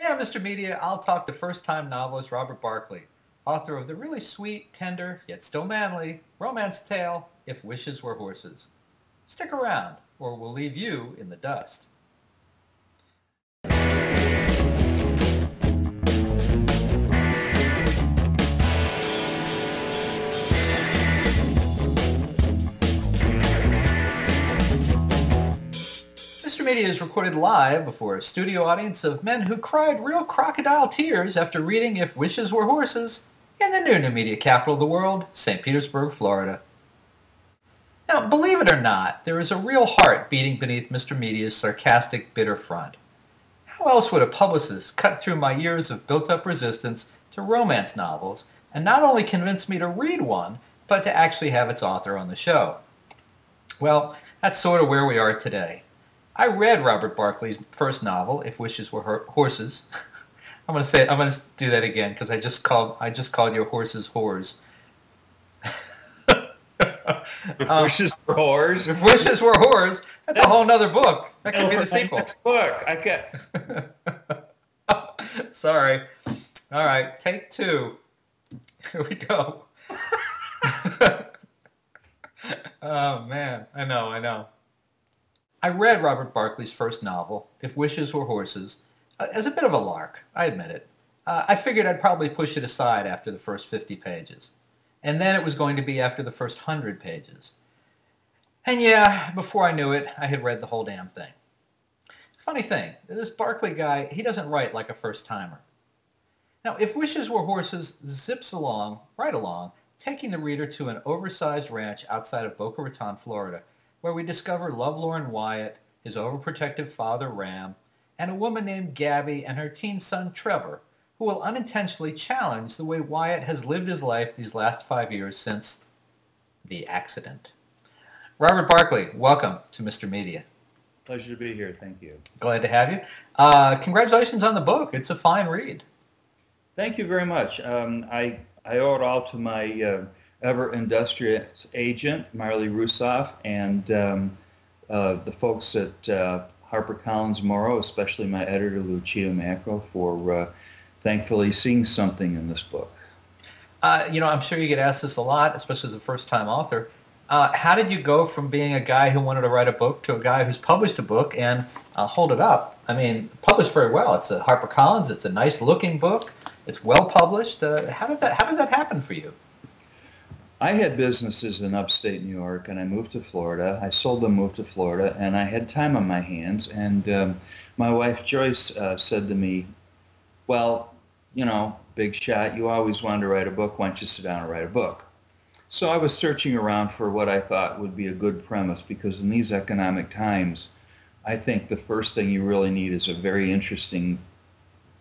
Yeah, Mr. Media, I'll talk to first-time novelist Robert Barclay, author of the really sweet, tender, yet still manly romance tale, If Wishes Were Horses. Stick around, or we'll leave you in the dust. Mr. Media is recorded live before a studio audience of men who cried real crocodile tears after reading If Wishes Were Horses in the new media capital of the world, St. Petersburg, Florida. Now, believe it or not, there is a real heart beating beneath Mr. Media's sarcastic, bitter front. How else would a publicist cut through my years of built-up resistance to romance novels and not only convince me to read one, but to actually have its author on the show? Well, that's sort of where we are today. I read Robert Barclay's first novel, If Wishes Were Horses. I'm going to do that again because I just called your horses whores. If Wishes Were Whores. If Wishes Were Whores, that's a whole nother book. That could be the sequel. Next book. I can't. Sorry. All right, take two. Here we go. Oh man, I know. I read Robert Barclay's first novel, If Wishes Were Horses, as a bit of a lark, I admit it. I figured I'd probably push it aside after the first 50 pages. And then it was going to be after the first 100 pages. And yeah, before I knew it, I had read the whole damn thing. Funny thing, this Barclay guy, he doesn't write like a first-timer. Now, If Wishes Were Horses zips along, right along, taking the reader to an oversized ranch outside of Boca Raton, Florida, where we discover lovelorn Wyatt, his overprotective father Ram, and a woman named Gabby and her teen son Trevor, who will unintentionally challenge the way Wyatt has lived his life these last 5 years since the accident. Robert Barclay, welcome to Mr. Media. Pleasure to be here. Thank you. Glad to have you. Congratulations on the book. It's a fine read. Thank you very much. I owe it all to my ever industrious agent, Marley Rusoff, and the folks at HarperCollins Morrow, especially my editor, Lucia Macro, for thankfully seeing something in this book. I'm sure you get asked this a lot, especially as a first-time author. How did you go from being a guy who wanted to write a book to a guy who's published a book and hold it up? I mean, published very well. It's a HarperCollins. It's a nice-looking book. It's well published. How did that happen for you? I had businesses in upstate New York, and I moved to Florida. I sold them, moved to Florida, and I had time on my hands. And my wife Joyce said to me, "Well, big shot, you always wanted to write a book. Why don't you sit down and write a book?" So I was searching around for what I thought would be a good premise, because in these economic times, I think the first thing you really need is a very interesting,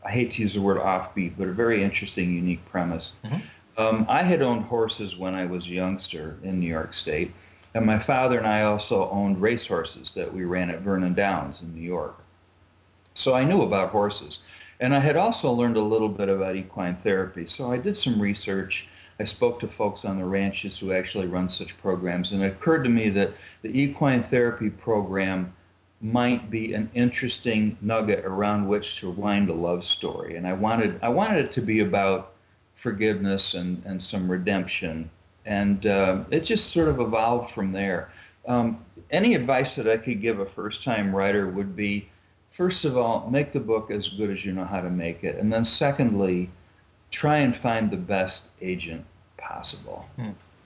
I hate to use the word offbeat, but a very interesting, unique premise. Mm-hmm. I had owned horses when I was a youngster in New York State, and my father and I also owned racehorses that we ran at Vernon Downs in New York. So I knew about horses. And I had also learned a little bit about equine therapy. So I did some research. I spoke to folks on the ranches who actually run such programs, and it occurred to me that the equine therapy program might be an interesting nugget around which to wind a love story. And I wanted it to be about forgiveness and some redemption. And it just sort of evolved from there. Any advice that I could give a first-time writer would be, first of all, make the book as good as you know how to make it. And then secondly, try and find the best agent possible.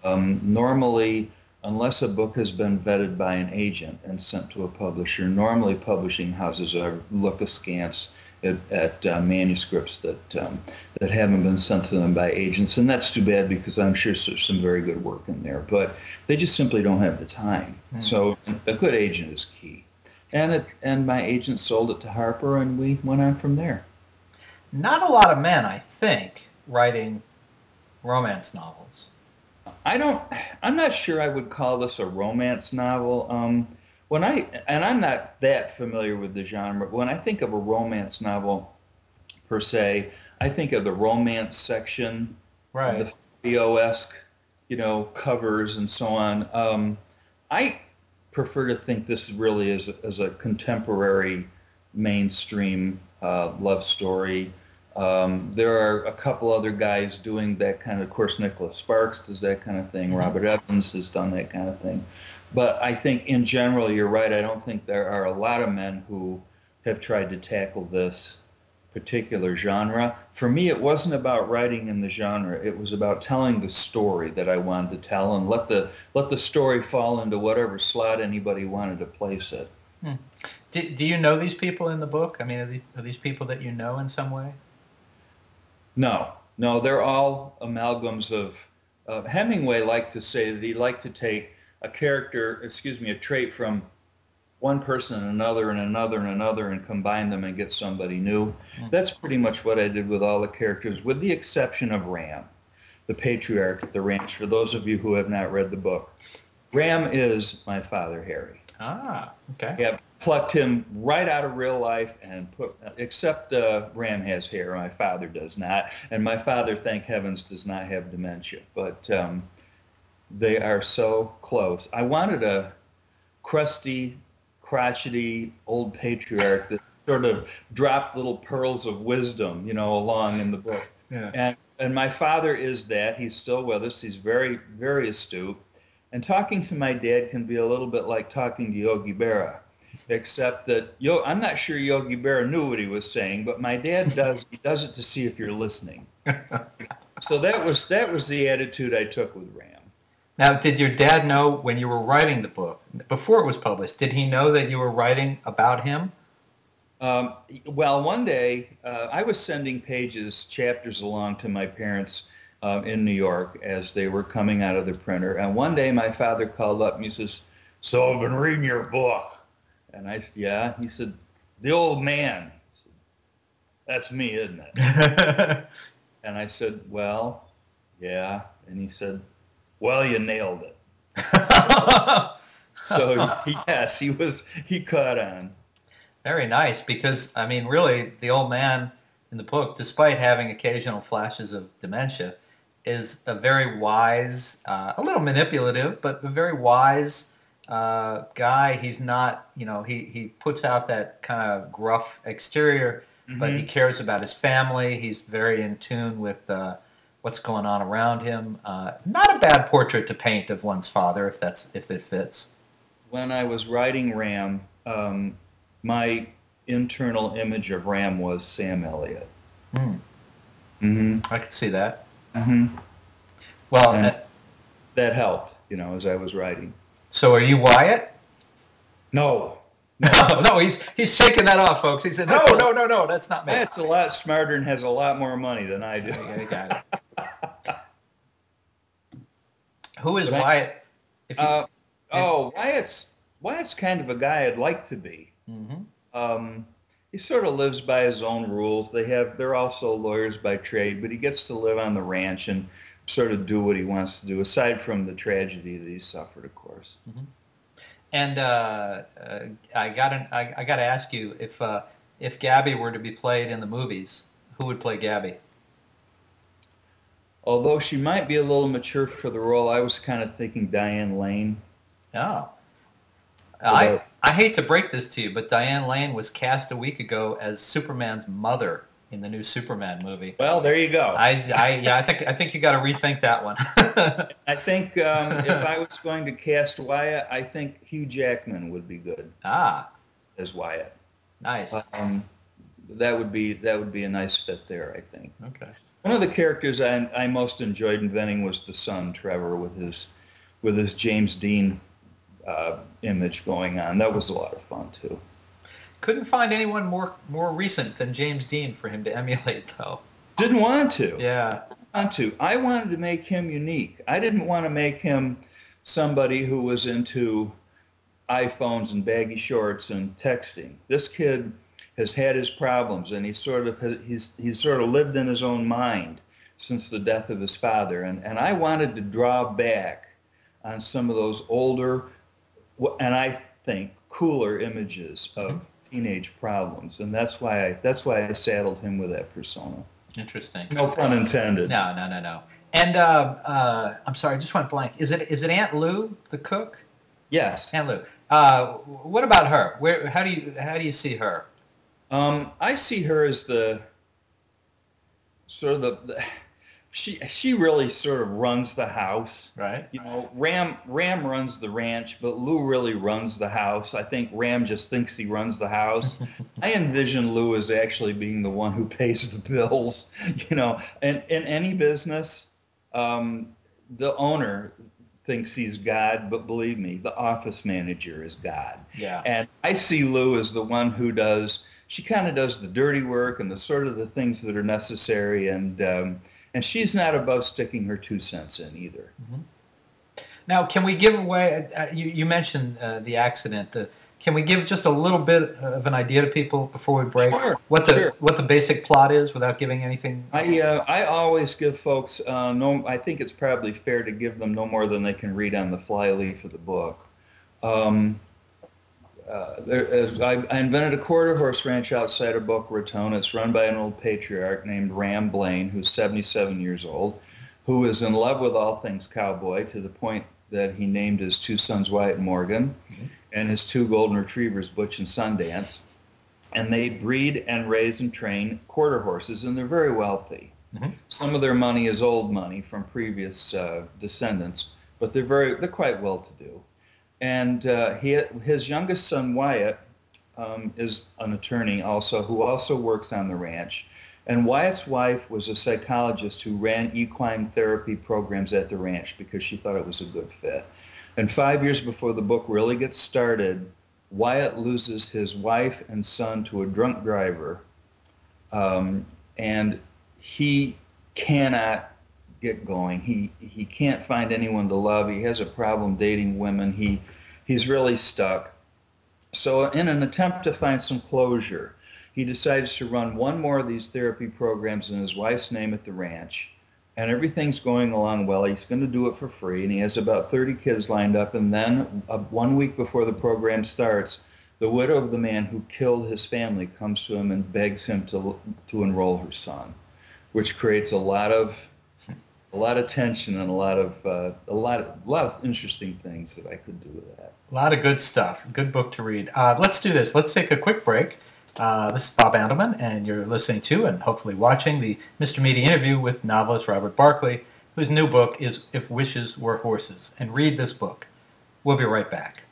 Normally, unless a book has been vetted by an agent and sent to a publisher, normally publishing houses look askance at manuscripts that haven't been sent to them by agents. And that's too bad, because I'm sure there's some very good work in there. But they just simply don't have the time. So a good agent is key. And my agent sold it to Harper, and we went on from there. Not a lot of men, I think, writing romance novels. I'm not sure I would call this a romance novel. And I'm not that familiar with the genre, but when I think of a romance novel per se, I think of the romance section, right, the Theo-esque, covers and so on. I prefer to think this really is a contemporary mainstream love story. There are a couple other guys doing that kind of course, Nicholas Sparks does that kind of thing. Mhm. Robert Evans has done that kind of thing. But I think in general, you're right. I don't think there are a lot of men who have tried to tackle this particular genre. For me, it wasn't about writing in the genre. It was about telling the story that I wanted to tell and let the story fall into whatever slot anybody wanted to place it. Hmm. Do you know these people in the book? I mean, are these people that you know in some way? No, no, they're all amalgams of. Hemingway liked to say that he liked to take a character, excuse me, a trait from one person and another and another and another and combine them and get somebody new. Hmm. That's pretty much what I did with all the characters, with the exception of Ram, the patriarch at the ranch, for those of you who have not read the book. Ram is my father, Harry. Ah, okay. Yeah, plucked him right out of real life and put, except Ram has hair, my father does not. And my father, thank heavens, does not have dementia. But they are so close. I wanted a crusty, crotchety old patriarch that sort of dropped little pearls of wisdom, along in the book. Yeah. And my father is that. He's still with us. He's very, very astute. And talking to my dad can be a little bit like talking to Yogi Berra, except that I'm not sure Yogi Berra knew what he was saying, but my dad does. He does it to see if you're listening. So that was the attitude I took with Ram. Now, did your dad know when you were writing the book, before it was published, did he know that you were writing about him? Um, well, one day I was sending chapters along to my parents in New York as they were coming out of the printer. And one day my father called up and he says, "So I've been reading your book." And I said, "Yeah." He said, "The old man." I said, "That's me, isn't it?" And I said, "Well, yeah." And he said, "Well, you nailed it." So yes, he caught on. Very nice, because, I mean, really, the old man in the book, despite having occasional flashes of dementia, is a very wise, a little manipulative, but a very wise guy. He's not, he puts out that kind of gruff exterior, but he Hmm. cares about his family. He's very in tune with what's going on around him. Not a bad portrait to paint of one's father, if it fits. When I was writing Ram, my internal image of Ram was Sam Elliott. Hmm. Hmm. I could see that. Hmm. Well, And that helped, as I was writing. so are you Wyatt? No, no, No, no, he's shaking that off, folks. He said, no, Wyatt's a, no, no, no, that's not me. Wyatt's a lot smarter and has a lot more money than I do. I got it. Who is But Wyatt? If you, uh, if, Wyatt's kind of a guy I'd like to be. hmm Um, he sort of lives by his own rules. They're also lawyers by trade, but he gets to live on the ranch and sort of do what he wants to do, aside from the tragedy that he suffered, of course. And I got to ask you, if Gabby were to be played in the movies, who would play Gabby? Although she might be a little mature for the role, I was kind of thinking Diane Lane. Oh, Although, I hate to break this to you, but Diane Lane was cast a week ago as Superman's mother in the new Superman movie. well, there you go. Yeah, I think you got to rethink that one. I think if I was going to cast Wyatt, I think Hugh Jackman would be good Ah, as Wyatt. nice. Um, that would be a nice fit there, I think. Okay. One of the characters I most enjoyed inventing was the son, Trevor, with his James Dean image going on. That was a lot of fun too. Couldn't find anyone more recent than James Dean for him to emulate, though. Didn't want to. Yeah. I wanted to make him unique. I didn't want to make him somebody who was into iPhones and baggy shorts and texting. This kid has had his problems, and he's sort of lived in his own mind since the death of his father. And I wanted to draw back on some of those older, and I think cooler images of teenage problems, and that's why I saddled him with that persona. Interesting. No pun intended. No, no, no, no. And I'm sorry, I just went blank. Is it Aunt Lou, the cook? Yes. Aunt Lou. What about her? How do you see her? I see her as the sort of the she really sort of runs the house. Right? You know, Ram runs the ranch, but Lou really runs the house. I think Ram just thinks he runs the house. I envision Lou as actually being the one who pays the bills. You know, and in any business, um, the owner thinks he's God, but believe me, the office manager is God. Yeah. And I see Lou as the one who does. She kind of does the dirty work and the sort of the things that are necessary, and she's not above sticking her 2 cents in either. Mhm. Now, can we give away? You mentioned the accident. Can we give just a little bit of an idea to people before we break Sure, what sure. the basic plot is without giving anything? I always give folks no. I think it's probably fair to give them no more than they can read on the flyleaf of the book. Um, I invented a quarter horse ranch outside of Boca Raton. It's run by an old patriarch named Ram Blaine, who's 77 years old, who is in love with all things cowboy to the point that he named his 2 sons Wyatt and Morgan Mhm. and his 2 golden retrievers Butch and Sundance. And they breed and raise and train quarter horses, and they're very wealthy. Mhm. Some of their money is old money from previous descendants, but they're quite well to do. And his youngest son Wyatt is an attorney also, who also works on the ranch. And Wyatt's wife was a psychologist who ran equine therapy programs at the ranch because she thought it was a good fit. And 5 years before the book really gets started, Wyatt loses his wife and son to a drunk driver, and he cannot get going. He can't find anyone to love. He has a problem dating women. He's really stuck. So in an attempt to find some closure, he decides to run one more of these therapy programs in his wife's name at the ranch. And everything's going along well. He's going to do it for free, and he has about 30 kids lined up. And then 1 week before the program starts, the widow of the man who killed his family comes to him and begs him to enroll her son, which creates a lot of tension and a lot of interesting things that I could do with that. A lot of good stuff. Good book to read. Let's do this. Let's take a quick break. This is Bob Andelman, and you're listening to and hopefully watching the Mr. Meaty interview with novelist Robert Barclay, whose new book is If Wishes Were Horses. And read this book. We'll be right back.